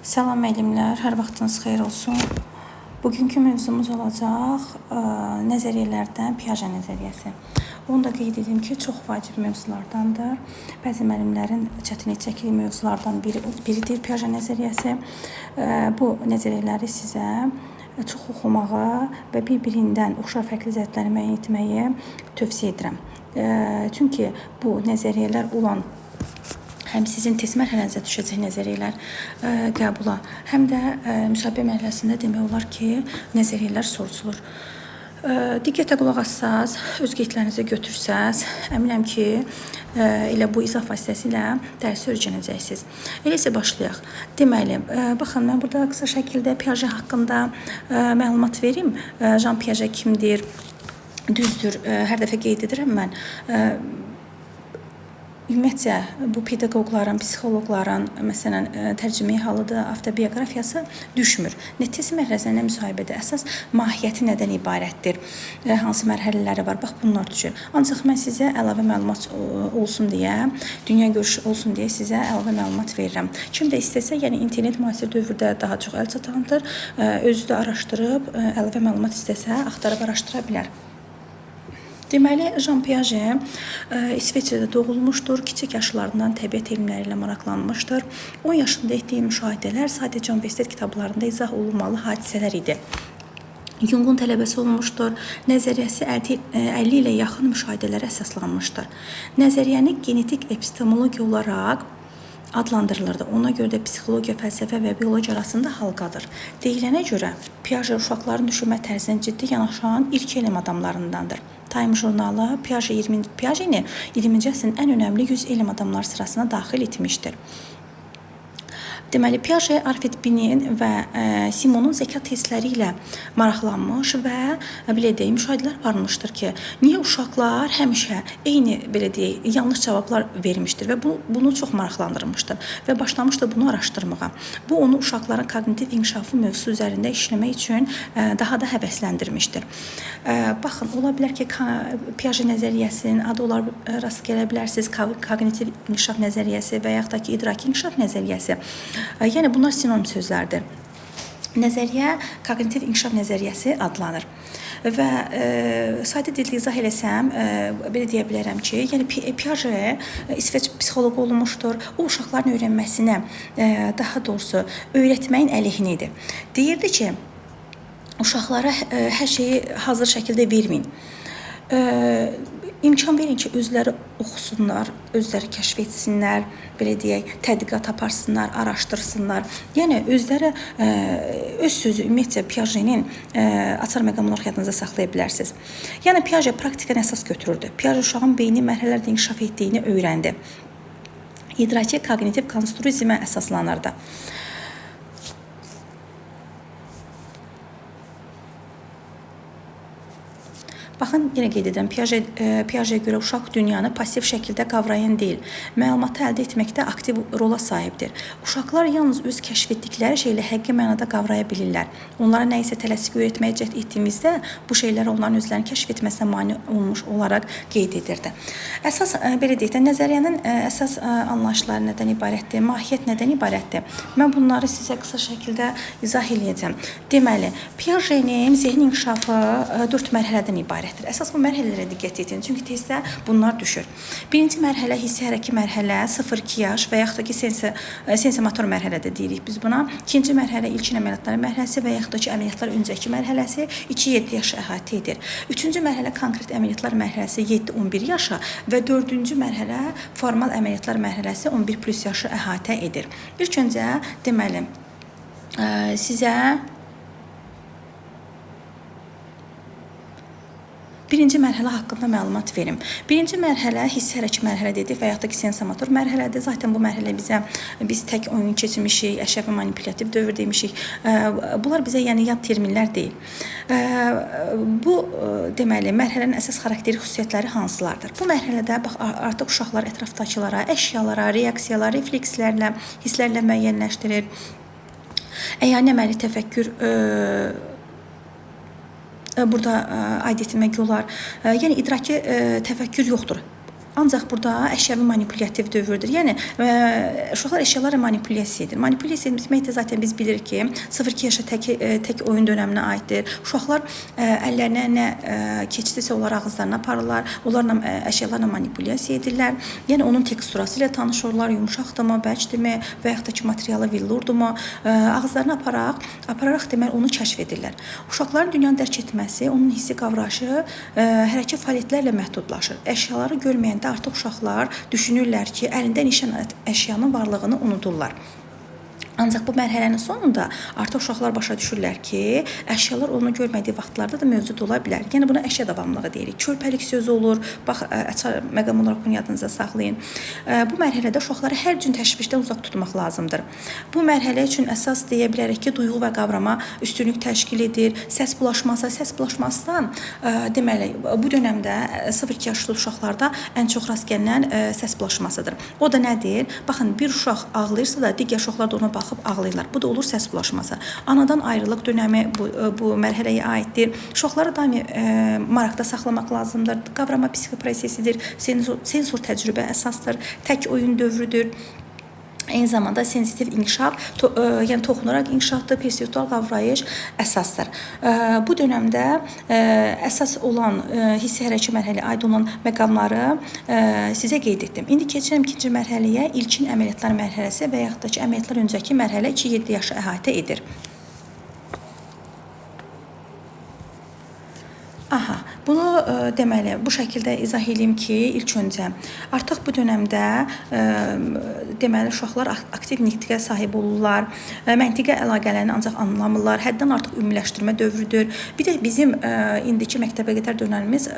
Salam müəllimlər, hər vaxtınız xeyir olsun. Bugünkü mövzumuz olacaq nəzəriyyələrdən Piaget nəzəriyyəsi. Onu da qeyd edim ki, çox vacib mövzulardandır. Bəzi müəllimlərin çətinlik çəkdiyi mövzulardan biridir Piaget nəzəriyyəsi. Bu nəzəriyyələri sizə çox oxumağı və bir-birindən oxşar fərqli cəhətləri müəyyən etməyi tövsiyə edirəm. Çünki bu nəzəriyyələr olan həm sizin test mərhələnizə düşəcək nəzəriyyələr qəbula, həm də müsahibə mərhələsində demək olar ki, nəzəriyyələr soruşulur. Diqqətlə qulaq assaz, öz qeydlərinizi götürsəz, əminəm ki, elə bu izah vasitəsilə dərsi öyrənəcəksiniz. Elə isə başlayaq. Deməli, baxın, mən burada qısa şəkildə Piaget haqqında məlumat verim. Jean Piaget kimdir? Düzdür, hər dəfə qeyd edirəm mən. Ümumiyyətcə, bu pedaqoqların, psixoloqların, məsələn, tərcüməyi halıdır, avtobiografiyası düşmür. Test mərhələsində müsahibədə əsas mahiyyəti nədən ibarətdir, hansı mərhələləri var, bax bunlar düşür. Ancaq mən sizə əlavə məlumat olsun deyə, dünya görüşü olsun deyə sizə əlavə məlumat verirəm. Kim də istəsə, yəni internet müasir dövrdə daha çox əl çatandır, özü də araşdırıb, əlavə məlumat istəsə, axtarıb araşdıra bilər. Deməli, Jean Piaget İsveçrədə doğulmuşdur, kiçik yaşlarından təbiət elmləri ilə maraqlanmışdır. 10 yaşında etdiyi müşahidələr sadəcə universitet kitablarında izah olunmalı hadisələr idi. Jung'un tələbəsi olmuşdur, nəzəriyyəsi 50 ilə yaxın müşahidələrə əsaslanmışdır. Nəzəriyyəni genetik epistemologiya olaraq adlandırılırdı. Ona görə də psixologiya, fəlsəfə və biologiya arasında halqadır. Deyilənə görə Piaget uşaqların düşünmə tərzinə ciddi yanaşan ilk elm adamlarındandır. Time jurnalı Piaget'ini 20-ci əsrin ən önəmli 100 elm adamları sırasına daxil etmişdir. Deməli, Piaget Alfred Binet və Simonun zəka testləri ilə maraqlanmış və belə deyək, müşahidələr aparmışdır ki, niyə uşaqlar həmişə eyni belə deyək, yanlış cavablar vermişdir və bunu çox maraqlandırmışdır və başlamışdır bunu araşdırmağa. Bu onu uşaqların kognitiv inkişafı mövzusu üzərində işləmək üçün daha da həvəsləndirmişdir. Baxın, ola bilər ki, Piaget nəzəriyyəsinin adı olar rast gələ bilərsiniz, kognitiv inkişaf nəzəriyyəsi və yaxud da ki, idraki inkişaf nəzəriyyəsi. Yəni, bunlar sinonim sözlərdir. Nəzəriyyə kognitiv inkişaf nəzəriyyəsi adlanır. Və sadə dildə izah eləsəm, belə deyə bilərəm ki, yəni Piaget İsveç psixoloqu olmuşdur. O, uşaqların öyrənməsinə, daha doğrusu, öyrətməyin əleyhinə idi. Deyirdi ki, uşaqlara hər şeyi hazır şəkildə verməyin. İmkan verin ki, özləri oxusunlar, özləri kəşf etsinlər, belə deyək, tədqiqat aparsınlar, araşdırsınlar. Yəni, özləri öz sözü, ümumiyyətcə, Piaget'in açar məqamını yadınıza saxlaya bilərsiniz. Yəni, Piaget praktikanı əsas götürürdü. Piaget uşağın beyni mərhələlərdə inkişaf etdiyini öyrəndi. İdraki kognitiv konstruksiyaya əsaslanırdı. Baxın, yenə qeyd edirəm, Piagetə görə uşaq dünyanı pasiv şəkildə qavrayan deyil, məlumatı əldə etməkdə aktiv rola sahibdir. Uşaqlar yalnız öz kəşf etdikləri şeylə həqiqi mənada qavraya bilirlər. Onlara nə isə tələsik öyrətməyə cəhd etdiyimizdə bu şeylər onların özlərini kəşf etməsinə mane olmuş olaraq qeyd edirdi. Əsas, belə deyək də, nəzəriyyənin əsas anlayışları nədən ibarətdir, mahiyyət nədən ibarətdir? Mən bunları sizə qısa şəkildə izah edəcəm. Deməli, Piaget'in zehni inkişafı 4 mərhələdən ibarətdir. Əsas bu mərhələlərə diqqət edin, çünki testdə bunlar düşür. Birinci mərhələ hissi-hərəki mərhələ, 0-2 yaş və yaxud da ki, sensomotor mərhələdə deyirik biz buna. İkinci mərhələ ilkin əməliyyatlar mərhələsi və yaxud da ki, əməliyyatlar öncəki mərhələsi 2-7 yaşı əhatə edir. Üçüncü mərhələ konkret əməliyyatlar mərhələsi 7-11 yaşa və dördüncü mərhələ formal əməliyyatlar mərhələsi 11+ yaşı əhatə edir. İlk öncə, deməli, sizə birinci mərhələ haqqında məlumat verim. Birinci mərhələ hissi-hərəki mərhələ dedik və yaxud da ki, sensomotor mərhələdir. Zaten bu mərhələ biz tək oyun keçirmişik, əşəvi manipulativ dövr demişik. Bunlar bizə yəni yad terminlər deyil. Bu, deməli, mərhələnin əsas xarakteri xüsusiyyətləri hansılardır? Bu mərhələdə bax, artıq uşaqlar ətrafdakılara, əşyalara, reaksiyalara, reflekslərlə, hisslərlə müəyyənləşdirir. Əyani əməli təfəkkür burada aid etmək olar. Yəni, idraki təfəkkür yoxdur. Ancaq burada əşyavi manipulyativ dövrdür. Yəni uşaqlar əşyalarla manipulyasiya edir. Manipulyasiya etmək də zaten biz bilirik ki, 0-2 yaşa tək oyun dövrünə aiddir. Uşaqlar əllərinə nə keçdisə onları ağızlarına aparırlar, onlarla əşyalarla manipulyasiya edirlər. Yəni onun teksturası ilə tanış olurlar, yumşaqdırmı, bərkdirmi və yaxud da ki materialı villurdurmu, ağızlarına apararaq deməli onu kəşf edirlər. Uşaqların dünyanı dərk etməsi, onun hissi qavrayışı hərəkət fəaliyyətlərlə məhdudlaşır. Əşyaları görməyəndə artıq uşaqlar düşünürlər ki, əlində nişan əşyanın varlığını unudurlar. Ancaq bu mərhələnin sonunda artıq uşaqlar başa düşürlər ki, əşyalar onu görmədiyi vaxtlarda da mövcud ola bilər. Yəni buna əşya davamlılığı deyirik. Körpəlik sözü olur. Bax, məqam olaraq bunu yadınıza saxlayın. Bu mərhələdə uşaqları hər cür təşvişdən uzaq tutmaq lazımdır. Bu mərhələ üçün əsas deyə bilərik ki, duyğu və qavrama üstünlük təşkil edir. Səs bulaşması da deməli bu dövrdə 0-2 yaşlı uşaqlarda ən çox rast gəlinən səs bulaşmasıdır. O da nədir? Baxın, bir uşaq ağlayırsa da digər uşaqlar da ona baxıb ağlayırlar. Bu da olur səs bulaşması. Anadan ayrılıq dönəmi bu mərhələyə aiddir. Uşaqları daimi maraqda saxlamaq lazımdır. Qavrama psixoprosesidir. Sensor təcrübə əsasdır. Tək oyun dövrüdür. Eyni zamanda sensitiv inkişaf, yəni toxunaraq inkişafdır, perseptual qavrayış əsasdır. Bu dövrdə əsas olan hissi hərəkət mərhələyə aid olan məqamları sizə qeyd etdim. İndi keçirəm ikinci mərhələyə, ilkin əməliyyatlar mərhələsi və yaxud da ki, əməliyyatlar öncəki mərhələ 2-7 yaşı əhatə edir. Bunu deməli bu şəkildə izah edeyim ki, ilk öncə artıq bu dövrdə deməli uşaqlar aktiv nitqə sahib olurlar. Məntiqə əlaqələrini ancaq anlamırlar. Həddən artıq ümumiləşdirmə dövrüdür. Bir də bizim indiki məktəbəqədər dönəmimiz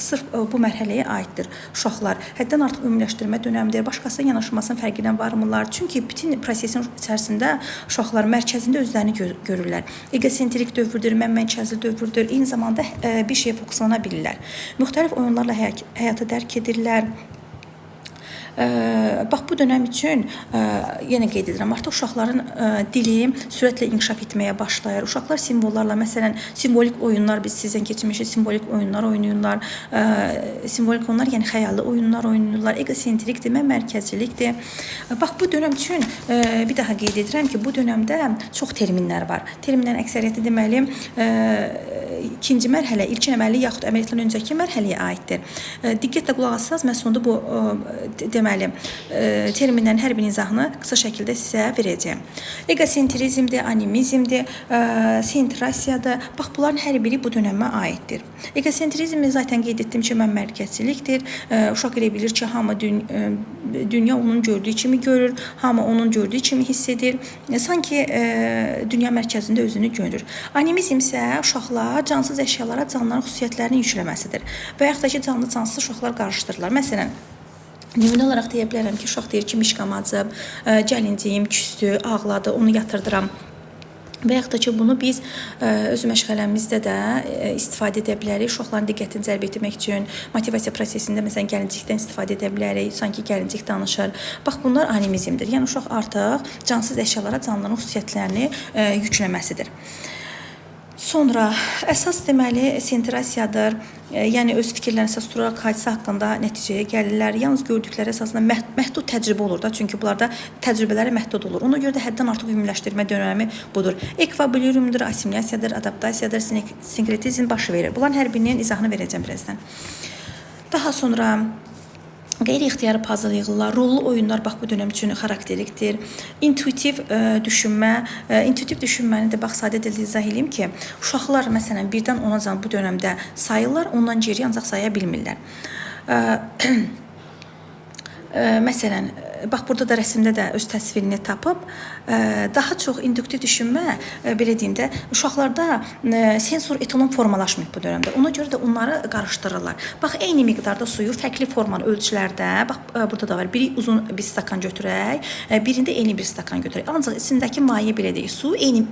sırf bu mərhələyə aiddir. Uşaqlar həddən artıq ümumiləşdirmə dönəmidir. Başqasının yanaşmasının fərqinə varmırlar. Çünki bütün prosesin içərisində uşaqlar mərkəzində özlərini görürlər. Egosentrik dövrdür, mən mərkəzli dövrdür. Eyni zamanda bir şeyə fokuslana bilirlər. Müxtəlif oyunlarla həyatı dərk edirlər. Bax, bu dönəm üçün yenə qeyd edirəm, artıq uşaqların dili sürətlə inkişaf etməyə başlayır. Uşaqlar simvollarla, məsələn, simvolik oyunlar, biz sizdən keçmişik, simvolik oyunlar oynayırlar. Simvolik oyunlar, yəni xəyallı oyunlar oynayırlar. Egosentrikdir, mən mərkəzcilikdir. Bax, bu dönəm üçün bir daha qeyd edirəm ki, bu dönəmdə çox terminlər var. Terminlərin əksəriyyəti deməli ikinci mərhələ, ilkin əməli yaxud əməliyyatdan öncəki mərhələyə aiddir. Diqqətlə qulaq assanız, mən sonunda bu deməli terminlərin hər bir izahını qısa şəkildə sizə verəcəyəm. Egosentrizmdir, animizmdir, sentrasiyadır. Bax, bunların hər biri bu dönəmə aiddir. Egosentrizmi zaten qeyd etdim ki, mən mərkəzcilikdir. Uşaq elə bilir ki, hamı dünya onun gördüyü kimi görür, hamı onun gördüyü kimi hiss edir. Sanki dünya mərkəzində özünü görür. Animizm isə uşaqlar cansız əşyalara canlıların xüsusiyyətlərini yükləməsidir. Və yaxud da ki, canlı-cansız uşaqlar qarışdırırlar. Məsələn, nümunə olaraq deyə bilərəm ki, uşaq deyir ki, mişqamacıb, gəlinciyim, küstü, ağladı, onu yatırdıram. Və yaxud da ki, bunu biz öz məşğələmizdə də istifadə edə bilərik. Uşaqların diqqətini cəlb etmək üçün motivasiya prosesində məsələn gəlincikdən istifadə edə bilərik. Sanki gəlincik danışır. Bax, bunlar animizmdir. Yəni uşaq artıq cansız əşyalara canlıların xüsusiyyətlərini yükləməsidir. Sonra əsas deməli sentrasiyadır. Yəni öz fikirlərini əsas tuturaq hadisə haqqında nəticəyə gəlirlər. Yalnız gördükləri əsasında məhdud təcrübə olur da, çünki bunlarda təcrübələri məhdud olur. Ona görə də həddən artıq ümumiləşdirmə dönəmi budur. Ekvilibriumdur, assimilasiyadır, adaptasiyadır, sinkretizm baş verir. Bunların hər birinin izahını verəcəm birazdan. Daha sonra qeyri-ixtiyari puzzle yığırlar, rollu oyunlar bax bu dönəm üçün xarakterikdir. İntuitiv düşünmə, intuitiv düşünməni də bax sadə dildə izah edeyim ki, uşaqlar məsələn 1-dən 10-a bu dönəmdə sayırlar, ondan geriyə ancaq saya bilmirlər. Məsələn, bax burada da rəsmdə də öz təsvirini tapıb, daha çox induktiv düşünmə, belə deyim də, uşaqlarda sensor etalon formalaşmır bu dövrdə. Ona görə də onları qarışdırırlar. Bax, eyni miqdarda suyu fərqli formalı ölçülərdə, bax burada da var, biri uzun bir stakan götürək, birində eyni bir stakan götürək. Ancaq içindəki maye belə deyil, su eyni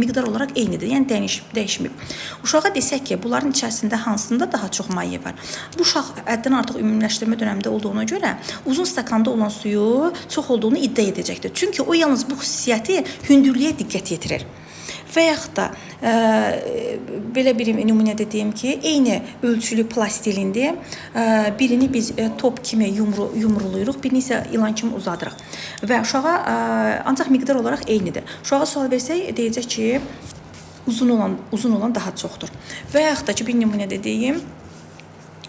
miqdar olaraq eynidir, yəni dəyişmir. Uşağa desək ki, bunların içərisində hansında daha çox maye var? Bu uşaq həddən artıq ümumiləşdirmə dönəmində olduğuna görə uzun stakanda olan suyu çox olduğunu iddia edəcəkdir. Çünki o yalnız bu xüsusiyyəti hündürlüyə diqqət yetirir. Və yaxud da belə bir nümunədə deyim ki, eyni ölçülü plastilində birini biz top kimi yumrulayırıq, birini isə ilan kimi uzadırıq və uşağa ancaq miqdar olaraq eynidir. Uşağa sual versək deyəcək ki, uzun olan daha çoxdur. Və yaxud da ki, bir nümunədə deyim,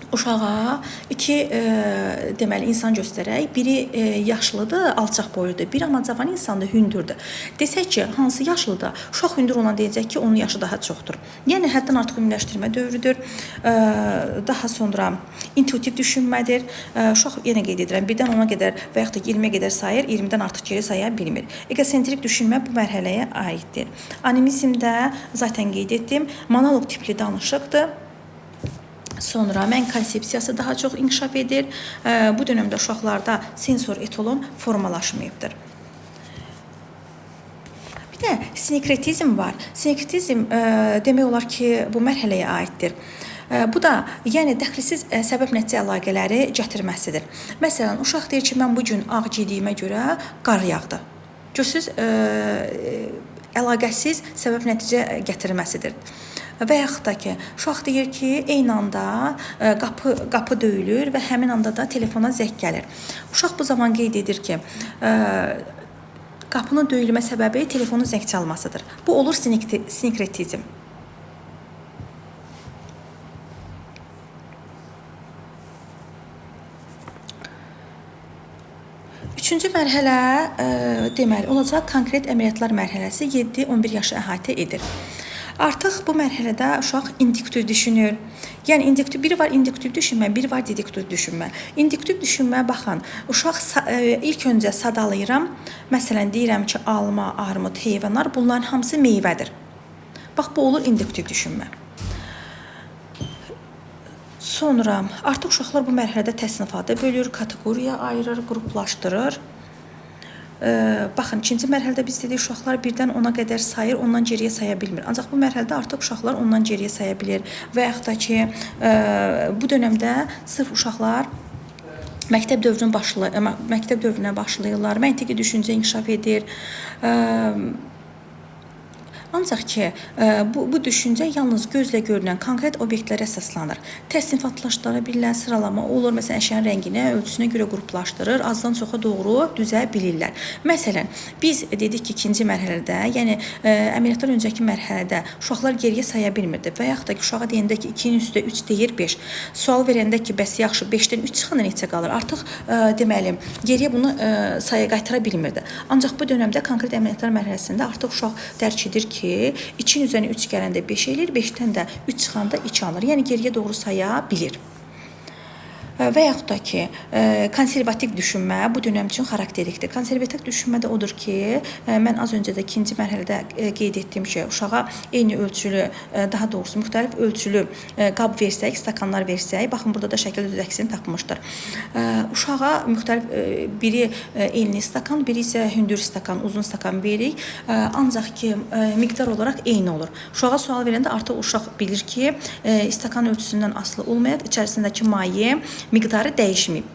uşağa iki deməli insan göstərək. Biri yaşlıdır, alçaq boyludur. Biri amma cavan insandır, hündürdür. Desək ki, hansı yaşlıdır? Uşaq hündür olan deyəcək ki, onun yaşı daha çoxdur. Yəni həddən artıq ümumiləşdirmə dövrüdür. Daha sonra intuitiv düşünmədir. Uşaq yenə qeyd edirəm, 1-dən 10-a qədər və yaxud da 20-yə qədər sayır, 20-dən artıq geri saya bilmir. Egosentrik düşünmə bu mərhələyə aiddir. Animizmdə zaten qeyd etdim, monoloq tipli danışıqdır. Sonra mən konsepsiyası daha çox inkişaf edir. Bu dövrdə uşaqlarda sensor etalon formalaşmayıbdır. Bir də sinkretizm var. Sinkretizm demək olar ki, bu mərhələyə aiddir. Bu da yəni dəxilsiz səbəb-nəticə əlaqələri gətirməsidir. Məsələn, uşaq deyir ki, mən bu gün ağ giydiyimə görə qar yağdı. Görürsüz, əlaqəsiz səbəb-nəticə gətirməsidir. Və yaxud da ki, uşaq deyir ki, eyni anda qapı döyülür və həmin anda da telefona zəng gəlir. Uşaq bu zaman qeyd edir ki, qapının döyülmə səbəbi telefonun zəng çalmasıdır. Bu olur sinkretizm. Üçüncü mərhələ deməli olacaq konkret əməliyyatlar mərhələsi 7-11 yaşı əhatə edir. Artıq bu mərhələdə uşaq induktiv düşünür. Yəni biri var induktiv düşünmə, biri var deduktiv düşünmə. İnduktiv düşünmə baxın, uşaq ilk öncə sadalayıram. Məsələn deyirəm ki, alma, armud, heyvanlar bunların hamısı meyvədir. Bax bu olur induktiv düşünmə. Sonra artıq uşaqlar bu mərhələdə təsnifata bölür, kateqoriyaya ayırır, qruplaşdırır. Baxın, ikinci mərhələdə biz dedik, uşaqlar 1-dən 10-a qədər sayır, ondan geriyə saya bilmir. Ancaq bu mərhələdə artıq uşaqlar ondan geriyə saya bilir. Və yaxud da ki, bu dönəmdə sırf uşaqlar məktəb dövrünə başlayırlar, məntiqi düşüncə inkişaf edir. Ancaq ki, bu düşüncə yalnız gözlə görünən konkret obyektlərə əsaslanır. Təsnifatlaşdıra bilirlər, sıralama olur. Məsələn, əşyanın rənginə, ölçüsünə görə qruplaşdırır, azdan çoxa doğru düzə bilirlər. Məsələn, biz dedik ki, ikinci mərhələdə, yəni əməliyyatdan öncəki mərhələdə uşaqlar geriyə saya bilmirdi və yaxud da ki, uşağa deyəndə ki, 2-nin üstə 3 deyir 5. Sual verəndə ki, bəs yaxşı 5-dən 3 çıxanda neçə qalır? Artıq deməli, geriyə bunu saya qaytıra bilmirdi. Ancaq bu dövrdə konkret əməliyyatlar mərhələsində artıq uşaq dərk edir ki, 2-nin üzərinə 3 gələndə 5 eləyir, 5-dən də 3 çıxanda 2 alır. Yəni geriyə doğru saya bilir. Və yaxud da ki, konservativ düşünmə bu dönəm üçün xarakterikdir. Konservativ düşünmə də odur ki, mən az öncə də ikinci mərhələdə qeyd etdim ki, uşağa eyni ölçülü, daha doğrusu müxtəlif ölçülü qab versək, stakanlar versək, baxın burada da şəkildə düz əksini tapmışdır. Uşağa müxtəlif biri enli stakan, biri isə hündür stakan, uzun stakan veririk. Ancaq ki, miqdar olaraq eyni olur. Uşağa sual verəndə artıq uşaq bilir ki, stakan ölçüsündən asılı olmayaraq içərisindəki maye miqdarı dəyişməyib.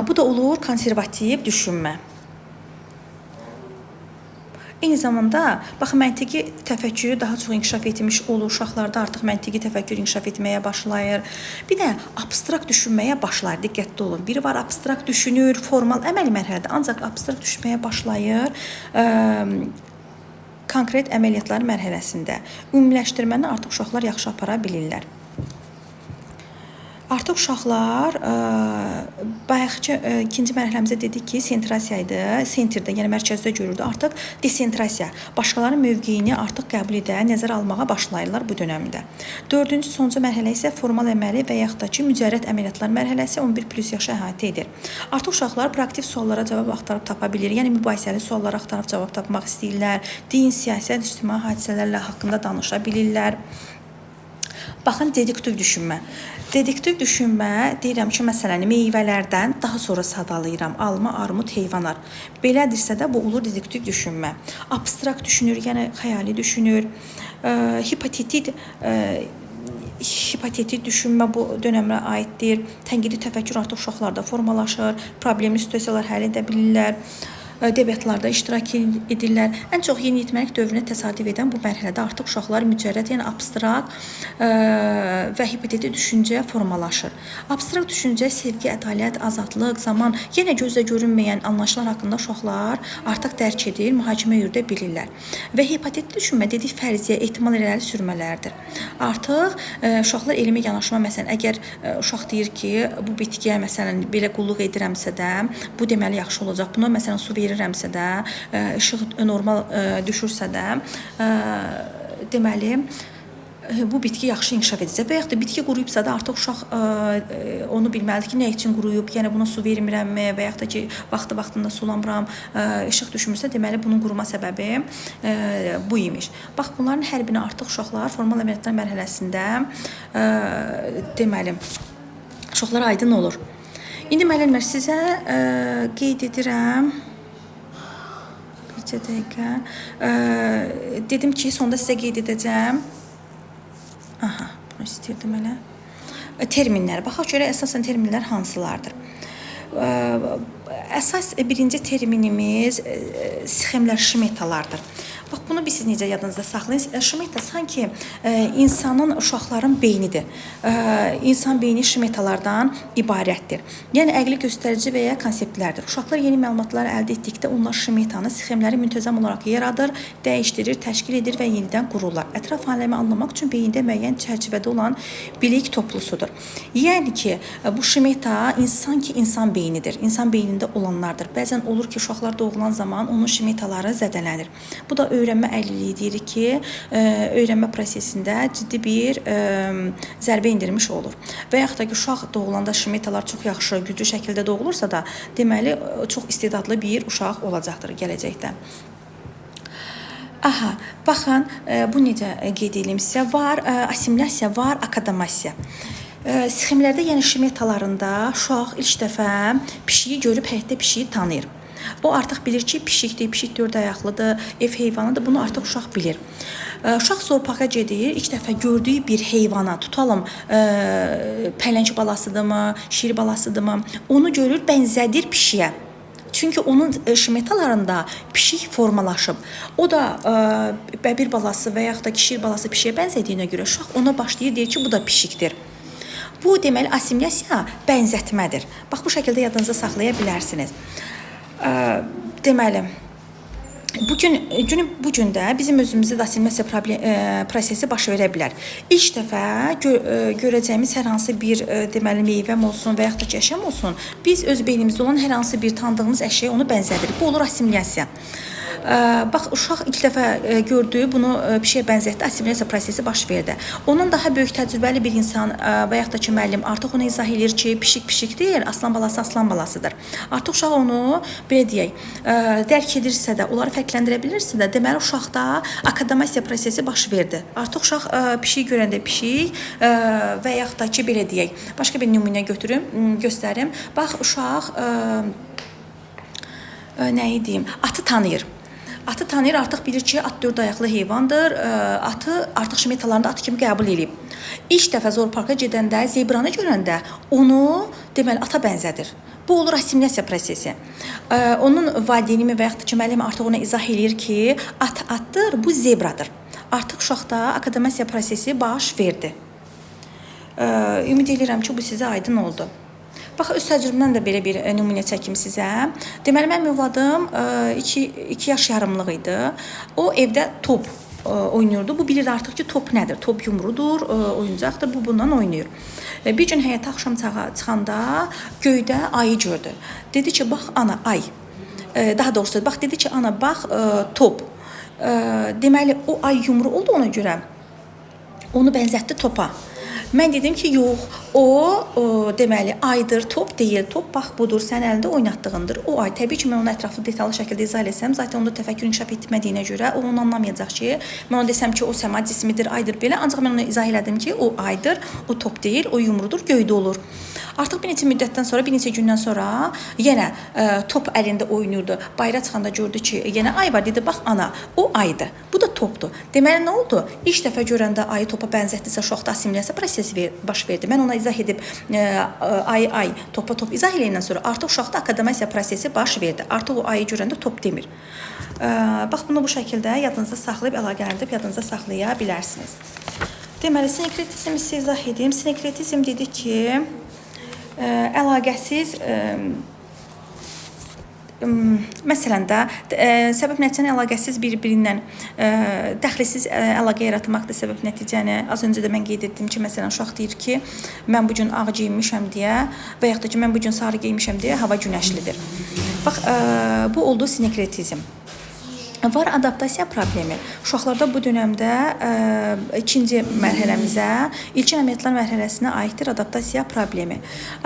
Bu da olur konservativ düşünmə. Eyni zamanda, baxın, məntiqi təfəkkürü daha çox inkişaf etmiş olur. Uşaqlarda artıq məntiqi təfəkkür inkişaf etməyə başlayır. Bir də abstrakt düşünməyə başlayır. Diqqətli olun. Biri var, abstrakt düşünür, formal əməli mərhələdə. Ancaq abstrakt düşünməyə başlayır konkret əməliyyatlar mərhələsində. Ümumiləşdirməni artıq uşaqlar yaxşı apara bilirlər. Artıq uşaqlar bayaqki ikinci mərhələmizdə dedik ki, sentrasiya idi. Sentrdə, yəni mərkəzdə görürdü. Artıq desentrasiya, başqalarının mövqeyini artıq qəbul edə, nəzərə almağa başlayırlar bu dönəmdə. Dördüncü, sonuncu mərhələ isə formal əməli və yaxud da ki, mücərrəd əməliyyatlar mərhələsi 11+ yaşı əhatə edir. Artıq uşaqlar proaktiv suallara cavab axtarıb tapa bilir. Yəni mübahisəli suallara axtarıb cavab tapmaq istəyirlər. Din, siyasət, ictimai hadisələrlə haqqında danışa bilirlər. Baxın, deduktiv düşünmə. Deduktiv düşünmə, deyirəm ki, məsələn, meyvələrdən daha sonra sadalayıram. Alma, armud, heyvanlar. Belədirsə də bu olur deduktiv düşünmə. Abstrakt düşünür, yəni xəyali düşünür. Hipotetik düşünmə bu dönəmə aiddir. Tənqidi təfəkkür artıq uşaqlarda formalaşır. Problemli situasiyalar həll edə bilirlər. debatlarda iştirak edirlər. Ən çox yeniyetməlik dövrünə təsadüf edən bu mərhələdə artıq uşaqlar mücərrəd, yəni abstrakt və hipotetik düşüncə formalaşır. Abstrakt düşüncə sevgi, ədalət, azadlıq, zaman, yenə gözlə görünməyən anlayışlar haqqında uşaqlar artıq dərk edir, mühakimə yürüdə bilirlər. Və hipotetik düşünmə dedik fərziyyə, ehtimal irəli sürmələrdir. Artıq uşaqlar elmə yanaşma, məsələn, əgər uşaq deyir ki, bu bitkiyə məsələn belə qulluq edirəmsə də, bu deməli yaxşı olacaq. Buna məsələn su verirəmsə də, işıq normal düşürsə də, deməli bu bitki yaxşı inkişaf edəcək. Və yaxud da bitki quruyubsa da artıq uşaq onu bilməlidir ki, nə üçün quruyub, yəni buna su vermirəmmi və yaxud da ki, vaxtında sulamıram, işıq düşmürsə, deməli bunun quruma səbəbi bu imiş. Bax, bunların hər birini artıq uşaqlar formal əməliyyatlar mərhələsində deməli uşaqlara aydın olur. İndi müəllimlər sizə qeyd edirəm. Bircə dəqiqə. Dedim ki, sonda sizə qeyd edəcəm. Aha, bunu istəyirdim elə. Terminlər. Baxaq görə əsasən terminlər hansılardır? Əsas birinci terminimiz sxemlər, şmetalardır. Bax, bunu siz necə yadınızda saxlayın. Şmeta sanki insanın, uşaqların beynidir. İnsan beyni şmetalardan ibarətdir. Yəni, əqli göstərici və ya konseptlərdir. Uşaqlar yeni məlumatlar əldə etdikdə onlar şmetanı, sxemləri müntəzəm olaraq yaradır, dəyişdirir, təşkil edir və yenidən qururlar. Ətraf aləmi anlamaq üçün beyində müəyyən çərçivədə olan bilik toplusudur. Yəni ki, bu şmeta insan beynidir. İnsan beynində olanlardır. Bəzən olur ki, uşaqlar doğulan zaman onun şmetaları zədələnir. Bu da öyrənmə əyliliyi deyirik ki, öyrənmə prosesində ciddi bir zərbə indirmiş olur. Və yaxud da ki, uşaq doğulanda şmetalar çox yaxşı, güclü şəkildə doğulursa da, deməli, çox istedadlı bir uşaq olacaqdır gələcəkdə. Aha, baxın, bu necə qeyd edeyim sizə? Var assimilyasiya, var akademasiya. Sxemlərdə, yəni şmetalarında uşaq ilk dəfə pişiyi görüb həyətdə pişiyi tanıyır. O artıq bilir ki, pişikdir, pişik dörd ayaqlıdır, ev heyvanıdır, bunu artıq uşaq bilir. Uşaq zooparka gedir, ilk dəfə gördüyü bir heyvana, tutalım, pələng balasıdırmı, şir balasıdırmı, onu görür, bənzədir pişiyə. Çünki onun şmetalarında pişik formalaşıb. O da bəbir balası və yaxud da şir balası pişiyə bənzədiyinə görə uşaq ona başlayır, deyir ki, bu da pişikdir. Bu, deməli, assimilyasiya bənzətmədir. Bax, bu şəkildə yadınızda saxlaya bilərsiniz. Deməli, bu gündə bizim özümüzdə də assimilasiya prosesi baş verə bilər. İlk dəfə görəcəyimiz hər hansı bir deməli meyvəm olsun və yaxud da ki, əşyam olsun, biz öz beynimizdə olan hər hansı bir tanıdığımız əşyaya onu bənzədirik. Bu olur assimilasiya. Bax, uşaq ilk dəfə gördüyü bunu pişiyə bənzətdi, assimilasiya prosesi baş verdi. Ondan daha böyük təcrübəli bir insan və yaxud da ki, müəllim artıq ona izah edir ki, pişik deyil, aslan balası aslan balasıdır. Artıq uşaq onu, belə deyək, dərk edirsə də, onları fərqləndirə bilirsə də, deməli, uşaqda akademasiya prosesi baş verdi. Artıq uşaq pişik görəndə pişik və yaxud da ki, belə deyək, başqa bir nümunə göstərim. Bax, uşaq nəyi deyim, atı tanıyır. Atı tanıyır, artıq bilir ki, at dörd ayaqlı heyvandır, atı artıq şmetalarında at kimi qəbul edib. İlk dəfə zooparka gedəndə, zebranı görəndə onu, deməli, ata bənzədir. Bu olur assimilasiya prosesi. Onun valideyni və yaxud da ki, müəllim artıq ona izah edir ki, at atdır, bu zebradır. Artıq uşaqda akademasiya prosesi baş verdi. Ümid edirəm ki, bu sizə aydın oldu. Bax, öz təcrübümdən də belə bir nümunə çəkim sizə. Deməli, mənim övladım 2 yaş yarımlıq idi. O evdə top oynayırdı. Bu bilirdi artıq ki, top nədir? Top yumrudur, oyuncaqdır, bu bundan oynayır. Bir gün həyətə axşam çıxanda göydə ayı gördü. Dedi ki, bax, ana, ay. Daha doğrusu, bax, dedi ki, ana, bax, top. Deməli, o ay yumru oldu ona görə. Onu bənzətdi topa. Mən dedim ki, yox, o deməli, aydır, top deyil, top bax budur, sən əlində oynatdığındır. O ay, təbii ki, mən onu ətraflı detallı şəkildə izah etsəm, zaten onda təfəkkür inkişaf etmədiyinə görə o onu anlamayacaq ki, mən ona desəm ki, o səma cismidir, aydır belə, ancaq mən ona izah elədim ki, o aydır, o top deyil, o yumrudur, göydə olur. Artıq bir neçə müddətdən sonra, bir neçə gündən sonra yenə top əlində oynayırdı. Bayıra çıxanda gördü ki, yenə ay var, dedi, bax ana, o aydır. Bu da topdur. Deməli nə oldu? İlk dəfə görəndə ayı topa bənzətdisə, uşaqda assimilasiya prosesi baş verdi. Mən ona izah edib ay topa top izah eləyəndən sonra artıq uşaqda akademasiya prosesi baş verdi. Artıq o ayı görəndə top demir. Bax bunu bu şəkildə yadınızda saxlayıb əlaqələndirib yadınızda saxlaya bilərsiniz. Deməli, sinkretizm sizə izah edeyim. Sinkretizm dedik ki, əlaqəsiz məsələn də səbəb nəticəni əlaqəsiz bir-birindən dəxilsiz əlaqə yaratmaqdır səbəb nəticəni. Az öncə də mən qeyd etdim ki, məsələn uşaq deyir ki, mən bu gün ağ geyinmişəm deyə və yaxud da ki, mən bu gün sarı geyinmişəm deyə hava günəşlidir. Bax, bu oldu sinkretizm. Var adaptasiya problemi. Uşaqlarda bu dönəmdə ikinci mərhələmizə, ilkin əməliyyatlar mərhələsinə aiddir adaptasiya problemi.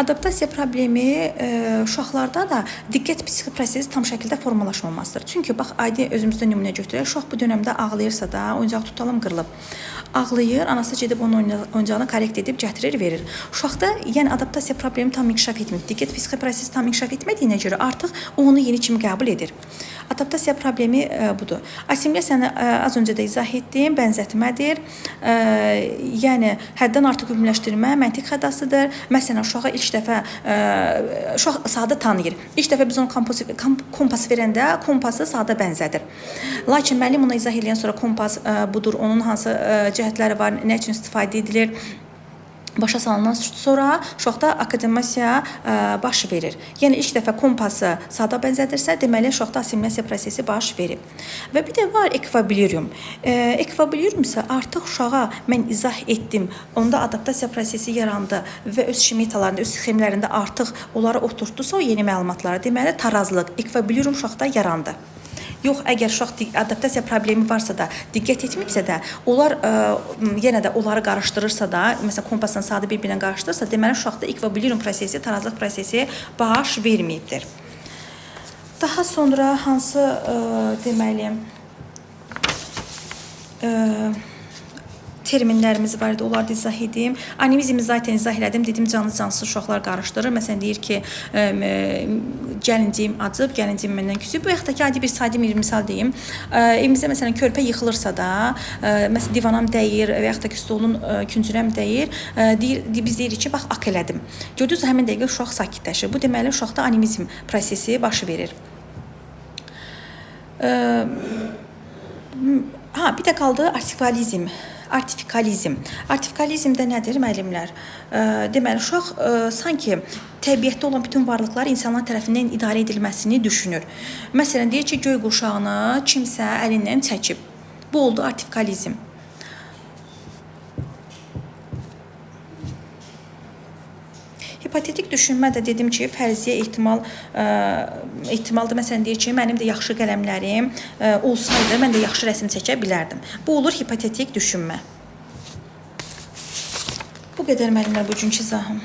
Adaptasiya problemi uşaqlarda da diqqət psixi prosesi tam şəkildə formalaşmamasıdır. Çünki bax, adi özümüzdə nümunə götürək, uşaq bu dönəmdə ağlayırsa da, oyuncaq tutalım qırılıb. Ağlayır, anası gedib onun oyuncağını korrekt edib gətirir, verir. Uşaqda yəni adaptasiya problemi tam inkişaf etmir. Diqqət psixi prosesi tam inkişaf etmədiyinə görə artıq o onu yeni kimi qəbul edir. Adaptasiya problemi budur. Assimilasiyanı az öncə də izah etdim, bənzətmədir. Yəni həddən artıq ümumiləşdirmə məntiq xətasıdır. Məsələn, uşağa ilk dəfə uşaq sadə tanıyır. İlk dəfə biz ona kompas verəndə kompası sadə bənzədir. Lakin müəllim ona izah edən sonra kompas budur, onun hansı cəhətləri var, nə üçün istifadə edilir? Başa salınan sonra uşaqda akademasiya baş verir. Yəni ilk dəfə kompası sadə bənzədirsə, deməli uşaqda assimilasiya prosesi baş verib. Və bir də var ekvilibrium. Ekvilibrium isə artıq uşağa mən izah etdim, onda adaptasiya prosesi yarandı və öz şemitalarında, öz sxemlərində artıq onları oturtdusa o yeni məlumatlara, deməli tarazlıq, ekvilibrium uşaqda yarandı. Yox, əgər uşaq adaptasiya problemi varsa da, diqqət etməyibsə də, onlar yenə də onları qarışdırırsa da, məsələn, kompasla sadə bir-birinə qarışdırırsa, deməli uşaqda ekvilibrium prosesi, tarazlıq prosesi baş verməyibdir. Daha sonra hansı deməli terminlərimiz var idi, onları da izah edeyim. Animizmi zaten izah elədim, dedim cansız uşaqlar qarışdırır. Məsələn, deyir ki, gəlinciyim acıb, gəlinciyim məndən küsüb. Bu yaxud da ki, adi bir sadə bir misal deyim. Evimizdə məsələn körpə yıxılırsa da, məsələn divanam dəyir və yaxud da ki, stolun küncünəm dəyir, biz deyirik ki, bax ak elədim. Gördünüz, həmin dəqiqə uşaq sakitləşir. Bu deməli uşaqda animizm prosesi baş verir. Bir də qaldı artikalizm. Artifikalizmdə nədir müəllimlər? Deməli, uşaq sanki təbiətdə olan bütün varlıqlar insanlar tərəfindən idarə edilməsini düşünür. Məsələn, deyir ki, göy qurşağını kimsə əlindən çəkib. Bu oldu artifikalizm. Hipotetik düşünmə də dedim ki, fərziyyə ehtimalda məsələn deyir ki, mənim də yaxşı qələmlərim olsaydı, mən də yaxşı rəsm çəkə bilərdim. Bu olur hipotetik düşünmə. Bu qədər müəllimlər bugünkü izahım.